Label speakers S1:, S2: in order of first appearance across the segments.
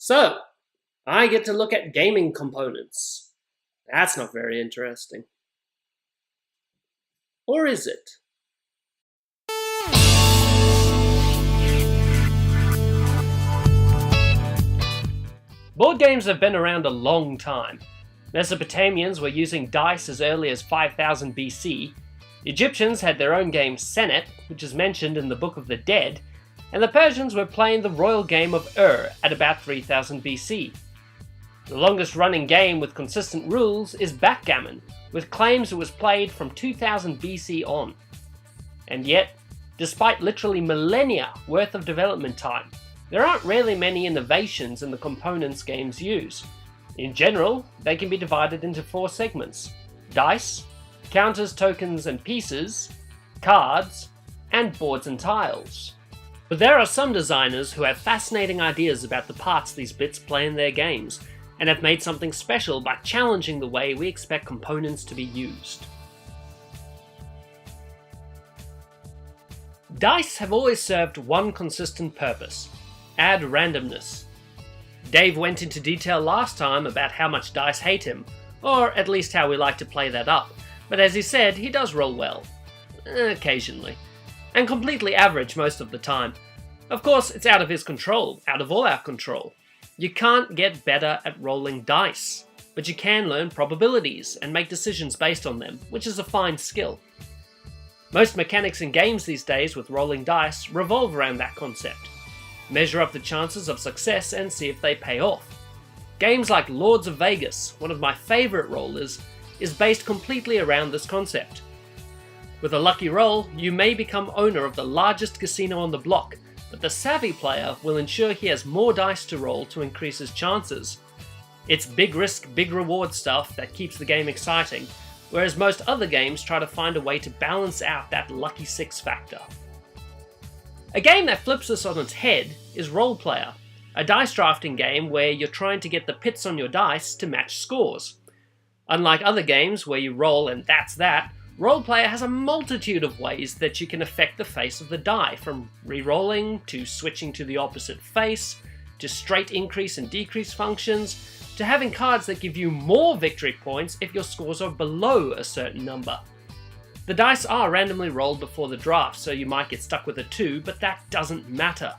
S1: So, I get to look at gaming components. That's not very interesting. Or is it? Board games have been around a long time. Mesopotamians were using dice as early as 5000 BC. Egyptians had their own game Senet, which is mentioned in the Book of the Dead, and the Persians were playing the royal game of at about 3000 BC. The longest running game with consistent rules is backgammon, with claims it was played from 2000 BC on. And yet, despite literally millennia worth of development time, there aren't really many innovations in the components games use. In general, they can be divided into 4 segments: dice, counters, tokens and pieces, cards, and boards and tiles. But there are some designers who have fascinating ideas about the parts these bits play in their games, and have made something special by challenging the way we expect components to be used. Dice have always served one consistent purpose: add randomness. Dave went into detail last time about how much dice hate him, or at least how we like to play that up, but as he said, he does roll well. Occasionally. And completely average most of the time. Of course, it's out of his control, out of all our control. You can't get better at rolling dice, but you can learn probabilities and make decisions based on them, which is a fine skill. Most mechanics in games these days with rolling dice revolve around that concept. Measure up the chances of success and see if they pay off. Games like Lords of Vegas, one of my favourite rollers, is based completely around this concept. With a lucky roll, you may become owner of the largest casino on the block, but the savvy player will ensure he has more dice to roll to increase his chances. It's big risk, big reward stuff that keeps the game exciting, whereas most other games try to find a way to balance out that lucky 6 factor. A game that flips this on its head is Roll Player, a dice drafting game where you're trying to get the pits on your dice to match scores. Unlike other games where you roll and that's that, Roll Player has a multitude of ways that you can affect the face of the die, from re-rolling, to switching to the opposite face, to straight increase and decrease functions, to having cards that give you more victory points if your scores are below a certain number. The dice are randomly rolled before the draft, so you might get stuck with a 2, but that doesn't matter.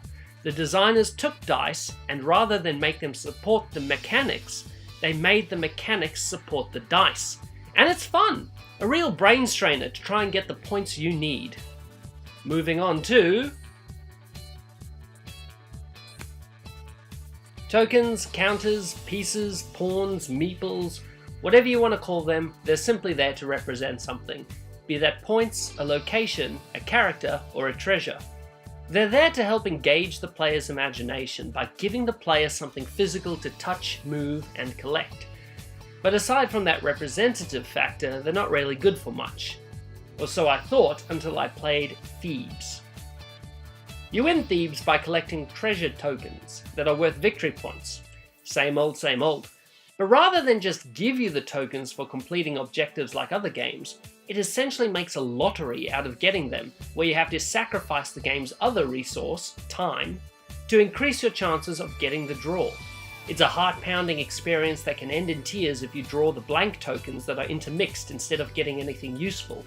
S1: The designers took dice, and rather than make them support the mechanics, they made the mechanics support the dice. And it's fun! A real brain strainer to try and get the points you need. Moving on to tokens, counters, pieces, pawns, meeples, whatever you want to call them, they're simply there to represent something. Be that points, a location, a character, or a treasure. They're there to help engage the player's imagination by giving the player something physical to touch, move, and collect. But aside from that representative factor, they're not really good for much. Or so I thought until I played Thebes. You win Thebes by collecting treasure tokens that are worth victory points. Same old, same old. But rather than just give you the tokens for completing objectives like other games, it essentially makes a lottery out of getting them, where you have to sacrifice the game's other resource, time, to increase your chances of getting the draw. It's a heart-pounding experience that can end in tears if you draw the blank tokens that are intermixed instead of getting anything useful.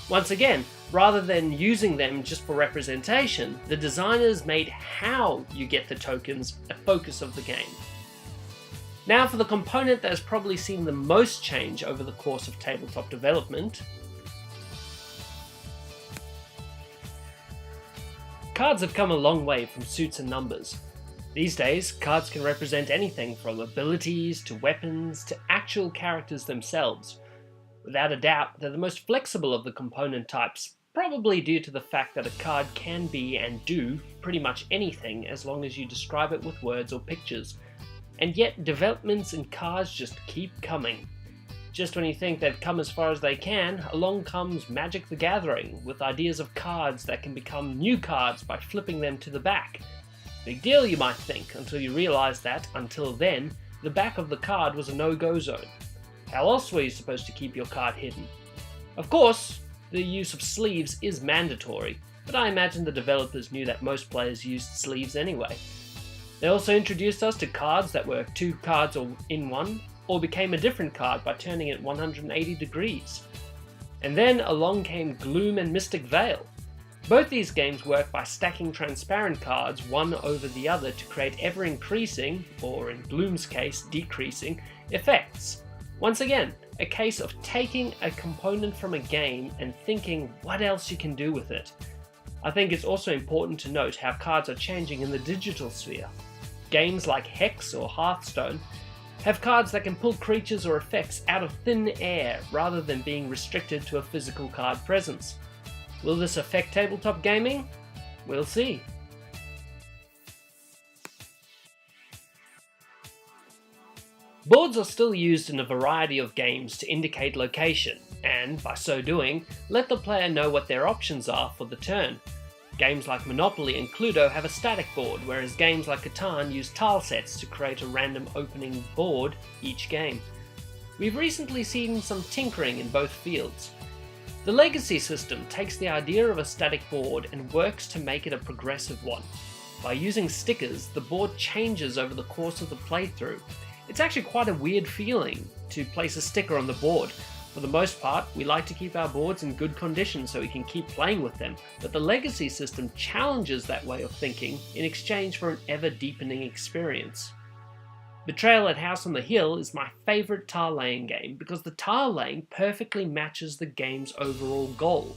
S1: Once again, rather than using them just for representation, the designers made how you get the tokens a focus of the game. Now for the component that has probably seen the most change over the course of tabletop development. Cards have come a long way from suits and numbers. These days, cards can represent anything from abilities to weapons to actual characters themselves. Without a doubt, they're the most flexible of the component types, probably due to the fact that a card can be and do pretty much anything as long as you describe it with words or pictures. And yet, developments in cards just keep coming. Just when you think they've come as far as they can, along comes Magic the Gathering, with ideas of cards that can become new cards by flipping them to the back. Big deal, you might think, until you realise that, until then, the back of the card was a no-go zone. How else were you supposed to keep your card hidden? Of course, the use of sleeves is mandatory, but I imagine the developers knew that most players used sleeves anyway. They also introduced us to cards that were 2 cards in one, or became a different card by turning it 180 degrees. And then along came Gloom and Mystic Veil. Both these games work by stacking transparent cards one over the other to create ever-increasing, or in Gloom's case, decreasing, effects. Once again, a case of taking a component from a game and thinking what else you can do with it. I think it's also important to note how cards are changing in the digital sphere. Games like Hex or Hearthstone have cards that can pull creatures or effects out of thin air rather than being restricted to a physical card presence. Will this affect tabletop gaming? We'll see. Boards are still used in a variety of games to indicate location, and, by so doing, let the player know what their options are for the turn. Games like Monopoly and Cluedo have a static board, whereas games like Catan use tile sets to create a random opening board each game. We've recently seen some tinkering in both fields. The Legacy system takes the idea of a static board and works to make it a progressive one. By using stickers, the board changes over the course of the playthrough. It's actually quite a weird feeling to place a sticker on the board. For the most part, we like to keep our boards in good condition so we can keep playing with them, but the Legacy system challenges that way of thinking in exchange for an ever-deepening experience. Betrayal at House on the Hill is my favourite tile laying game because the tile laying perfectly matches the game's overall goal.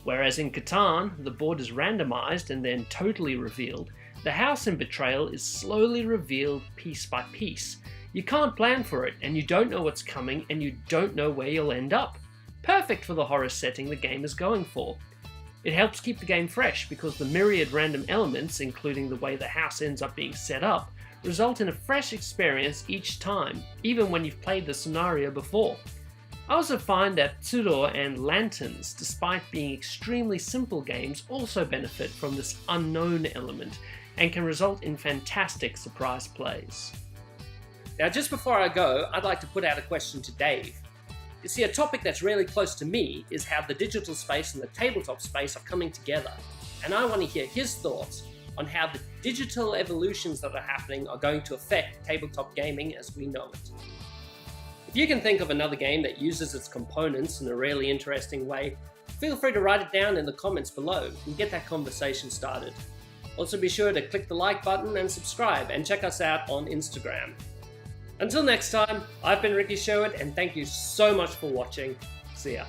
S1: Whereas in Catan, the board is randomised and then totally revealed, the house in Betrayal is slowly revealed piece by piece. You can't plan for it, and you don't know what's coming, and you don't know where you'll end up. Perfect for the horror setting the game is going for. It helps keep the game fresh because the myriad random elements, including the way the house ends up being set up, result in a fresh experience each time, even when you've played the scenario before. I also find that Tsuro and Lanterns, despite being extremely simple games, also benefit from this unknown element and can result in fantastic surprise plays. Now, just before I go, I'd like to put out a question to Dave. You see, a topic that's really close to me is how the digital space and the tabletop space are coming together, and I want to hear his thoughts on how the digital evolutions that are happening are going to affect tabletop gaming as we know it. If you can think of another game that uses its components in a really interesting way, feel free to write it down in the comments below and get that conversation started. Also be sure to click the like button and subscribe, and check us out on Instagram. Until next time, I've been Ricky Sherwood, and thank you so much for watching. See ya.